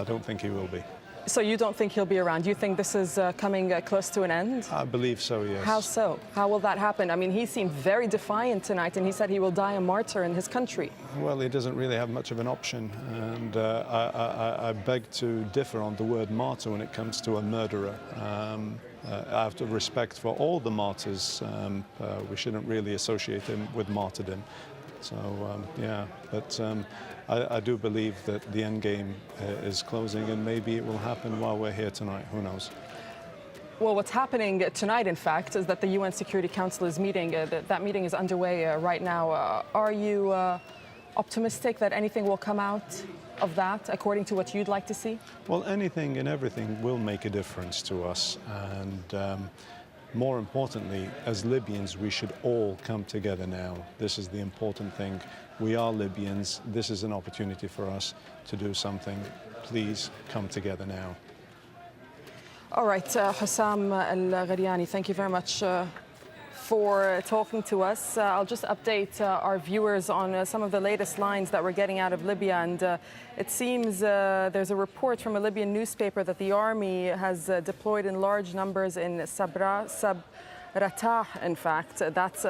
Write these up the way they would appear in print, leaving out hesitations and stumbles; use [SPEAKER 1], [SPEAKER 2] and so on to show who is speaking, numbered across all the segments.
[SPEAKER 1] I don't think he will be.
[SPEAKER 2] So you don't think he'll be around? You think this is coming close to an end?
[SPEAKER 1] I believe so, yes.
[SPEAKER 2] How so? How will that happen? I mean, he seemed very defiant tonight, and he said he will die a martyr in his country.
[SPEAKER 1] Well, he doesn't really have much of an option, and I beg to differ on the word martyr when it comes to a murderer. Out of respect for all the martyrs, we shouldn't really associate him with martyrdom. So, yeah, but I do believe that the end game is closing, and maybe it will happen while we're here tonight. Who knows?
[SPEAKER 2] Well, what's happening tonight, in fact, is that the UN Security Council is meeting. That meeting is underway right now. Are you optimistic that anything will come out of that, according to what you'd like to see?
[SPEAKER 1] Well, anything and everything will make a difference to us, and more importantly, as Libyans, we should all come together now. This is the important thing. We are Libyans. This is an opportunity for us to do something. Please come together now.
[SPEAKER 2] All right, Hussam Al-Ghariani, thank you very much for talking to us. I'll just update our viewers on some of the latest lines that we're getting out of Libya. And it seems there's a report from a Libyan newspaper that the army has deployed in large numbers in Sabratah, in fact. That's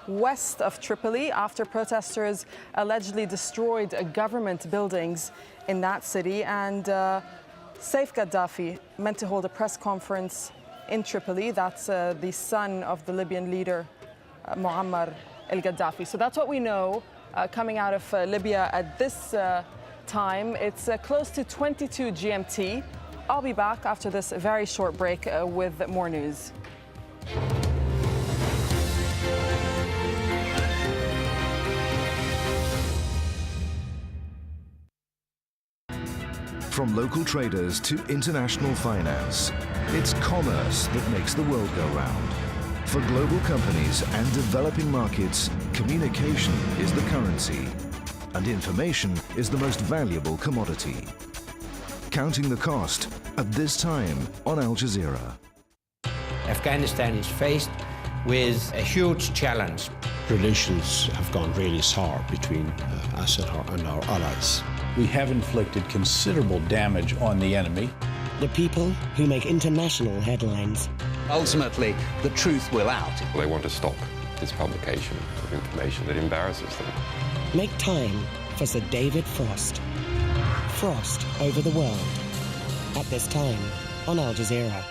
[SPEAKER 2] west of Tripoli, after protesters allegedly destroyed government buildings in that city. And Saif Gaddafi meant to hold a press conference in Tripoli. That's the son of the Libyan leader, Muammar al-Gaddafi. So that's what we know coming out of Libya at this time. It's close to 22 GMT. I'll be back after this very short break with more news.
[SPEAKER 3] From local traders to international finance, it's commerce that makes the world go round. For global companies and developing markets, communication is the currency, and information is the most valuable commodity. Counting the cost at this time on Al Jazeera.
[SPEAKER 4] Afghanistan is faced with a huge challenge.
[SPEAKER 5] Relations have gone really sour between us and our allies. We have inflicted considerable damage on the enemy.
[SPEAKER 6] The people who make international headlines.
[SPEAKER 7] Ultimately, the truth will out.
[SPEAKER 8] They want to stop this publication of information that embarrasses them.
[SPEAKER 6] Make time for Sir David Frost. Frost over the world. At this time on Al Jazeera.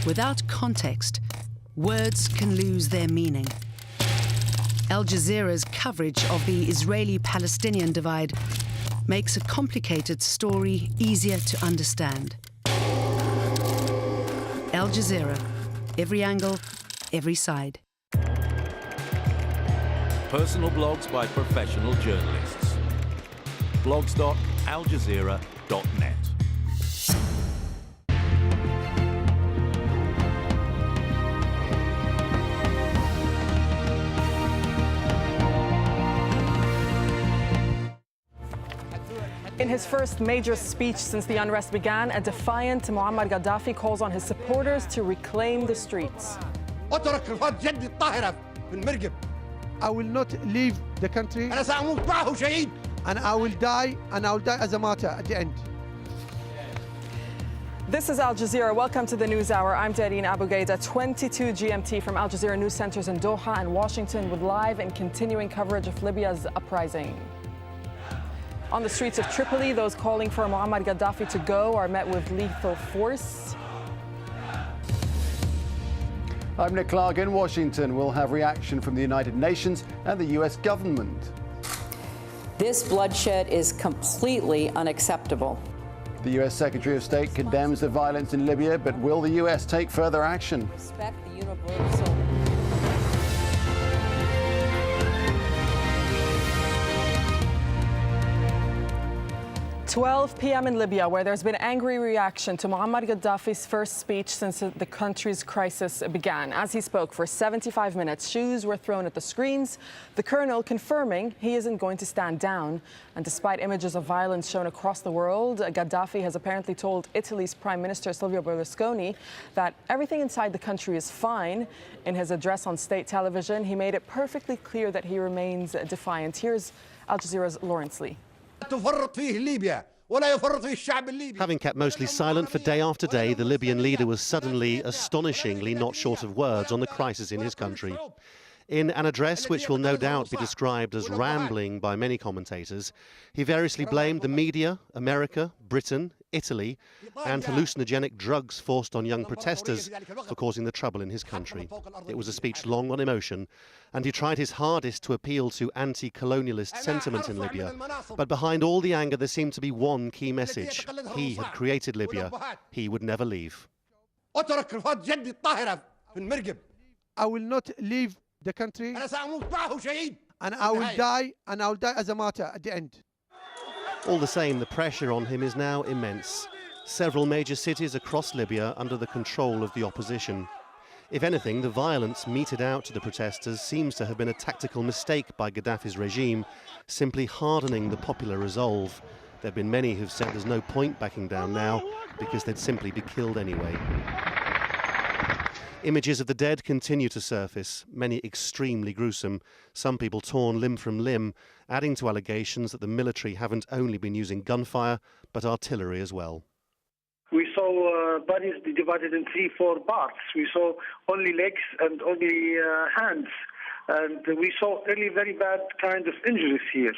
[SPEAKER 9] Without context, words can lose their meaning. Al Jazeera's coverage of the Israeli-Palestinian divide makes a complicated story easier to understand. Al Jazeera, every angle, every side.
[SPEAKER 10] Personal blogs by professional journalists. blogs.aljazeera.net.
[SPEAKER 2] In his first major speech since the unrest began, a defiant Muammar Gaddafi calls on his supporters to reclaim the streets.
[SPEAKER 11] I will not leave the country, and I will die as a martyr at the end.
[SPEAKER 2] This is Al Jazeera. Welcome to the News Hour. I'm Darine Abu Gaida, 22 GMT from Al Jazeera news centers in Doha and Washington, with live and continuing coverage of Libya's uprising. On the streets of Tripoli, those calling for Muammar Gaddafi to go are met with lethal force.
[SPEAKER 12] I'm Nick Clark in Washington. We'll have reaction from the United Nations and the US government.
[SPEAKER 13] This bloodshed is completely unacceptable.
[SPEAKER 12] The US Secretary of State condemns the violence in Libya, but will the US take further action?
[SPEAKER 13] Respect the universal.
[SPEAKER 2] 12 p.m. in Libya, where there's been angry reaction to Muammar Gaddafi's first speech since the country's crisis began. As he spoke for 75 minutes, shoes were thrown at the screens, the colonel confirming he isn't going to stand down. And despite images of violence shown across the world, Gaddafi has apparently told Italy's Prime Minister Silvio Berlusconi that everything inside the country is fine. In his address on state television, he made it perfectly clear that he remains defiant. Here's Al Jazeera's Lawrence Lee.
[SPEAKER 14] Having kept mostly silent for day after day, the Libyan leader was suddenly, astonishingly, not short of words on the crisis in his country. In an address which will no doubt be described as rambling by many commentators, he variously blamed the media, America, Britain, Italy, and hallucinogenic drugs forced on young protesters for causing the trouble in his country. It was a speech long on emotion, and he tried his hardest to appeal to anti-colonialist sentiment in Libya. But behind all the anger, there seemed to be one key message. He had created Libya. He would never leave.
[SPEAKER 11] I will not leave the country, and I will die as a martyr at the end.
[SPEAKER 14] All the same, the pressure on him is now immense. Several major cities across Libya under the control of the opposition. If anything, the violence meted out to the protesters seems to have been a tactical mistake by Gaddafi's regime, simply hardening the popular resolve. There have been many who've said there's no point backing down now because they'd simply be killed anyway. Images of the dead continue to surface, many extremely gruesome, some people torn limb from limb, adding to allegations that the military haven't only been using gunfire, but artillery as well.
[SPEAKER 15] We saw bodies be divided in 3-4 parts. We saw only legs and only hands. And we saw really very bad kind of injuries here.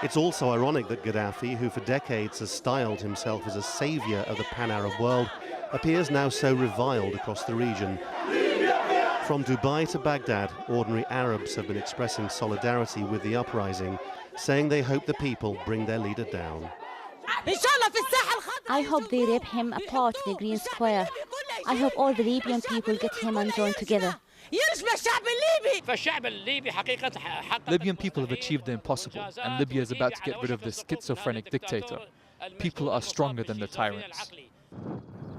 [SPEAKER 14] It's also ironic that Gaddafi, who for decades has styled himself as a saviour of the pan-Arab world, appears now so reviled across the region. From Dubai to Baghdad, ordinary Arabs have been expressing solidarity with the uprising, saying they hope the people bring their leader down.
[SPEAKER 16] I hope they rip him apart in the Green Square. I hope all the Libyan people get him and join together.
[SPEAKER 17] Libyan people have achieved the impossible, and Libya is about to get rid of this schizophrenic dictator. People are stronger than the tyrants.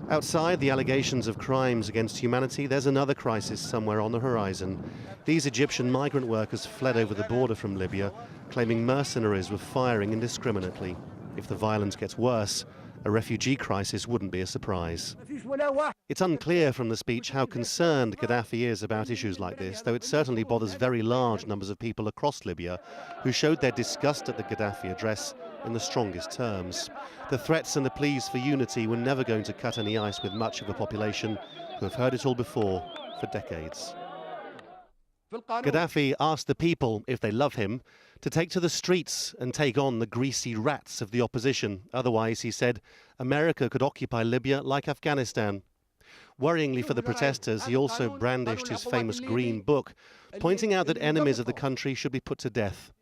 [SPEAKER 14] Outside the allegations of crimes against humanity, there's another crisis somewhere on the horizon. These Egyptian migrant workers fled over the border from Libya, claiming mercenaries were firing indiscriminately. If the violence gets worse, a refugee crisis wouldn't be a surprise. It's unclear from the speech how concerned Gaddafi is about issues like this, though it certainly bothers very large numbers of people across Libya who showed their disgust at the Gaddafi address in the strongest terms. The threats and the pleas for unity were never going to cut any ice with much of a population who have heard it all before for decades. Gaddafi asked the people, if they love him, to take to the streets and take on the greasy rats of the opposition. Otherwise, he said, America could occupy Libya like Afghanistan. Worryingly for the protesters, he also brandished his famous Green Book, pointing out that enemies of the country should be put to death.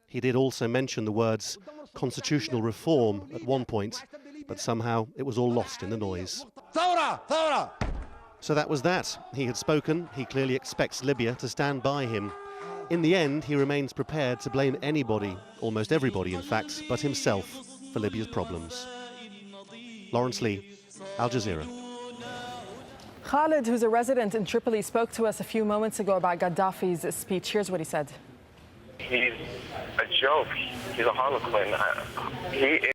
[SPEAKER 14] He did also mention the words constitutional reform at one point, but somehow it was all lost in the noise. So that was that. He had spoken. He clearly expects Libya to stand by him. In the end, he remains prepared to blame anybody, almost everybody in fact, but himself for Libya's problems. Lawrence Lee, Al Jazeera.
[SPEAKER 2] Khalid, who's a resident in Tripoli, spoke to us a few moments ago about Gaddafi's speech. Here's what he said.
[SPEAKER 18] He's a joke. He's a harlequin. He